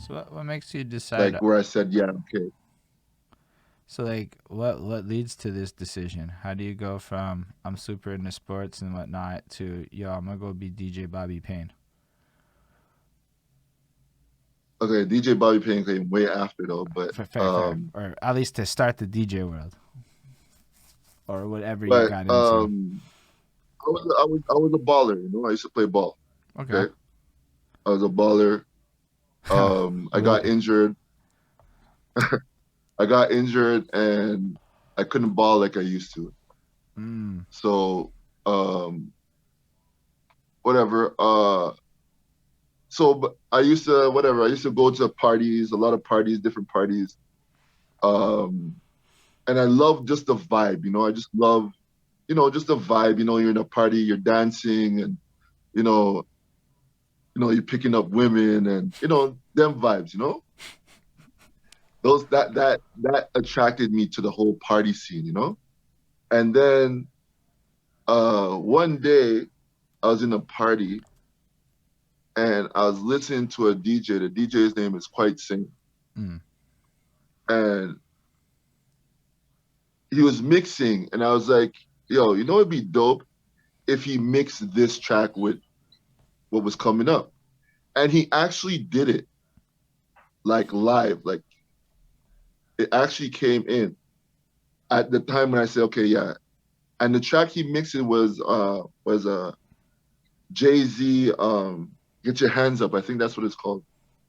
So what makes you decide? Like where I said, yeah, okay. So like, what leads to this decision? How do you go from I'm super into sports and whatnot to yo, I'm gonna go be DJ Bobby Payne? Okay, DJ Bobby Payne came way after though, but Fair, or at least to start the DJ world or whatever you but got into. um I was a baller, you know. I used to play ball. Okay. Okay. I was a baller. I got What? injured. I got injured and I couldn't ball like I used to. Mm. So um whatever. But I used to whatever. I used to go to parties, a lot of parties, different parties. Um and I love just the vibe, you know. I just love, just the vibe, you're in a party, you're dancing and you know, you're picking up women and them vibes, those that attracted me to the whole party scene, And then one day I was in a party and I was listening to a DJ. The DJ's name is Quite Sing. Mm. And he was mixing and I was like, yo, it'd be dope if he mixed this track with what was coming up. And he actually did it like live. Like it actually came in at the time when I said, okay, yeah. And the track he mixed it was Jay-Z, Get Your Hands Up. I think that's what it's called.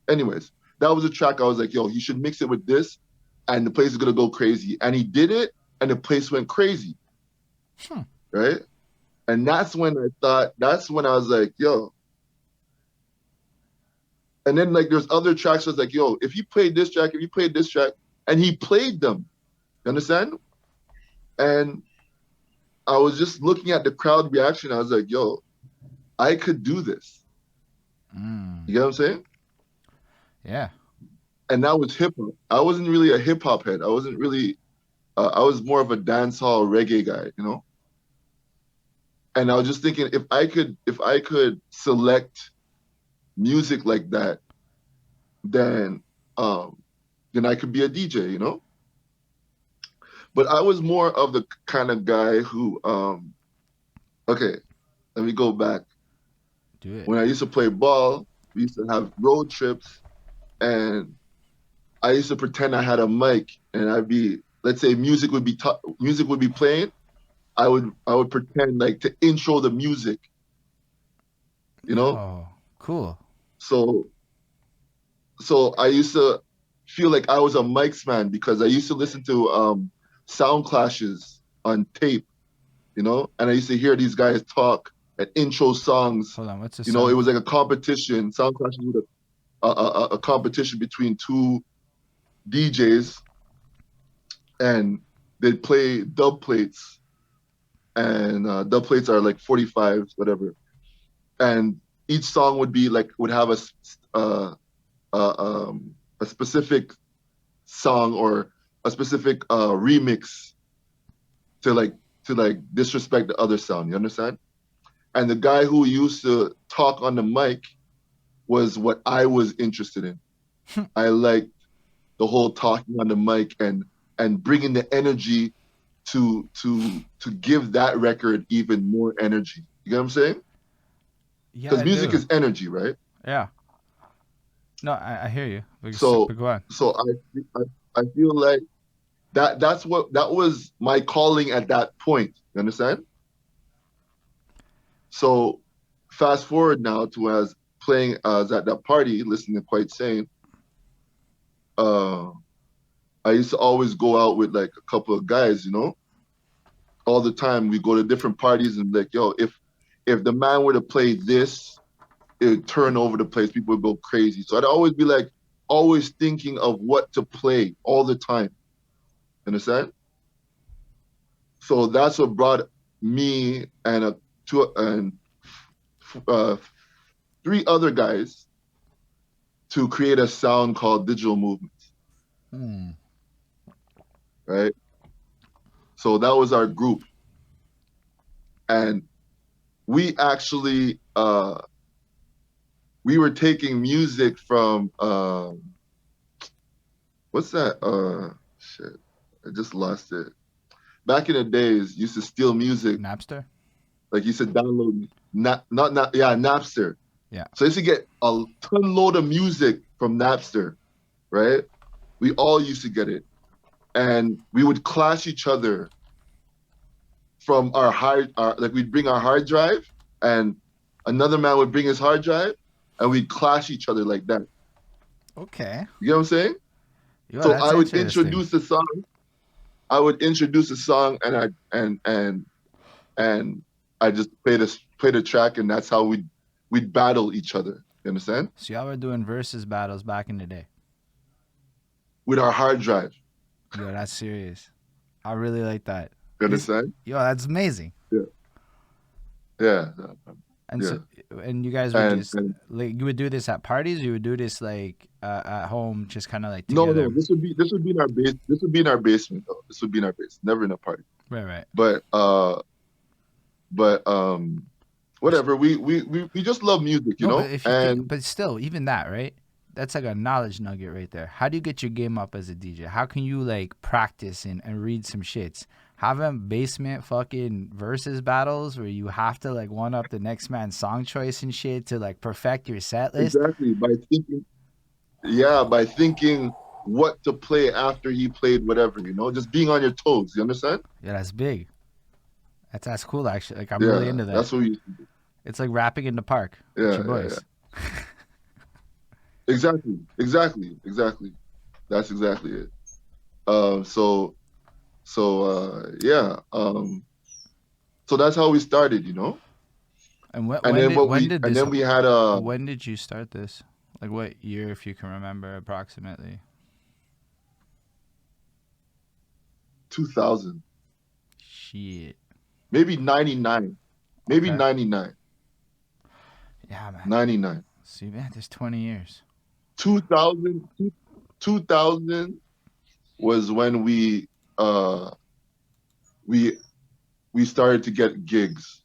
Anyways, that was a track I was like, yo, he should mix it with this and the place is gonna go crazy. And he did it and the place went crazy. Hmm. Right. And that's when I was like, yo. And then like there's other tracks I was like, yo, if you played this track, if you played this track, and he played them. You understand? And I was just looking at the crowd reaction. I was like, yo, I could do this. Mm. You get what I'm saying? Yeah. And that was hip hop. I wasn't really a hip hop head. I wasn't really. I was more of a dancehall reggae guy, And I was just thinking, if I could select music like that, then um, then I could be a DJ. But I was more of the kind of guy who, okay, let me go back. Do it. When I used to play ball, we used to have road trips, and I used to pretend I had a mic, and I'd be, let's say, music would be playing. I would pretend like to intro the music, you know. Yo, cool. So I used to feel like I was a Mike's man because I used to listen to sound clashes on tape, and I used to hear these guys talk and intro songs. Hold on. What's the It sound? was like a competition. Sound clashes with a competition between two DJs, and they'd play dub plates, and dub plates are like 45s, whatever. And each song would have a specific song or a specific remix to like disrespect the other sound. You understand? And the guy who used to talk on the mic was what I was interested in. I liked the whole talking on the mic and bringing the energy to give that record even more energy. You get what I'm saying? Yeah, Because I music do. is energy, right? Yeah. No, I hear you. So But go on. I feel like that was my calling at that point. You understand? So fast forward now to when I was playing, I was at that party listening to Quite Sane. Uh, I used to always go out with like a couple of guys, all the time. We go to different parties and be like, yo, if the man were to play this, it would turn over the place. People would go crazy. So I'd always be like, always thinking of what to play all the time. Understand? So that's what brought me and uh, three other guys to create a sound called Digital Movements, Hmm. right? So that was our group, and we actually we were taking music from what's that? Shit, I just lost it. Back in the days, used to steal music. Napster? Like you said, download yeah, Napster. Yeah. So I used to get a ton load of music from Napster, right? We all used to get it. And we would clash each other from like we'd bring our hard drive and another man would bring his hard drive and we'd clash each other like that. Okay. You get what I'm saying? Yo, So that's I would interesting. introduce the song. I would introduce the song and I just play the track and that's how we'd battle each other. You understand? So y'all were doing versus battles back in the day. With our hard drive. Yo, that's serious. I really like that. You understand? Yo, that's amazing. Yeah. Yeah. And yeah. so, and you guys would like you would do this at parties. Or you would do this like at home, just kind of like together. No. This would be in our base. This would be in our basement though. This would be in our basement. Never in a party. Right. But whatever. We just love music, you know. But if you think, but still, even that, right? That's like a knowledge nugget right there. How do you get your game up as a DJ? How can you like practice and read some shits? Having basement fucking versus battles where you have to like one up the next man's song choice and shit to like perfect your set list. Exactly. By thinking what to play after he played whatever, you know, just being on your toes. You understand? Yeah, that's big. That's cool actually. Like I'm really into that. That's what we used to do. It's like rapping in the park with your boys. Yeah. Exactly. That's exactly it. So that's how we started, you know. And when did you start this? Like what year, if you can remember approximately? 2000. Shit. Maybe 99. Maybe okay. 99. Yeah, man. 99. See, man, there's 20 years. 2000 was when we started to get gigs.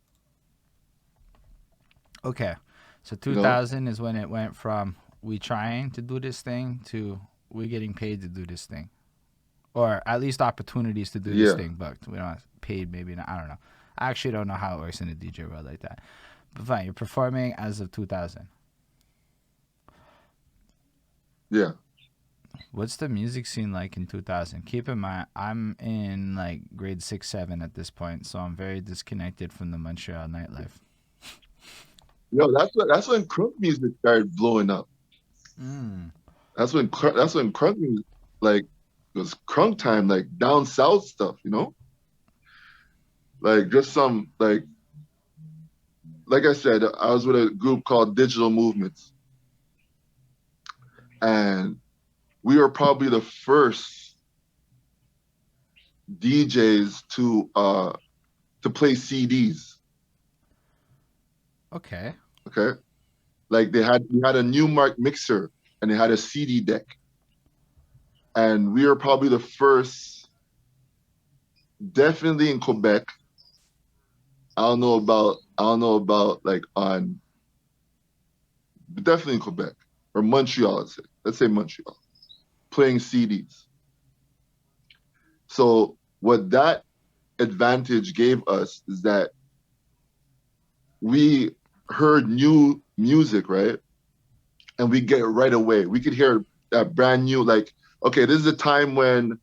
Okay. So 2000 is when it went from we trying to do this thing to we getting paid to do this thing. Or at least opportunities to do this thing, but we don't paid, maybe not. I don't know. I actually don't know how it works in the DJ world like that. But fine, you're performing as of 2000. Yeah. What's the music scene like in 2000? Keep in mind, I'm in like grade 6, 7 at this point, so I'm very disconnected from the Montreal nightlife. Yo, that's when crunk music started blowing up. That's when crunk music, like, it was crunk time, like down south stuff, you know? Like just some like I said, I was with a group called Digital Movements. And we were probably the first DJs to play CDs. Okay. Like we had a Newmark mixer and it had a CD deck. And we were probably the first, definitely in Quebec. I don't know about like on, but definitely in Quebec or Montreal, let's say Montreal, playing CDs. So what that advantage gave us is that we heard new music, right? And we get it right away. We could hear that brand new, like, okay, this is a time when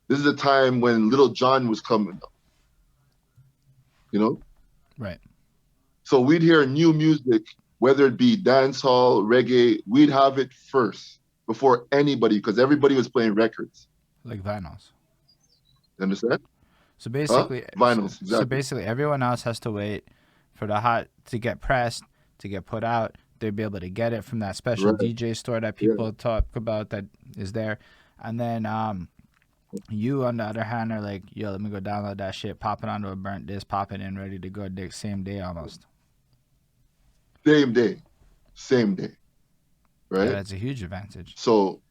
Little John was coming up. You know? Right. So we'd hear new music, whether it be dancehall, reggae, we'd have it first before anybody, because everybody was playing records. Like vinyls. You understand? So basically, vinyls. Exactly. So basically, everyone else has to wait for the hot to get pressed, to get put out. They'd be able to get it from that special DJ store that people talk about that is there. And then you, on the other hand, are like, yo, let me go download that shit, pop it onto a burnt disc, pop it in, ready to go same day almost. Same day. Right? Yeah, that's a huge advantage. So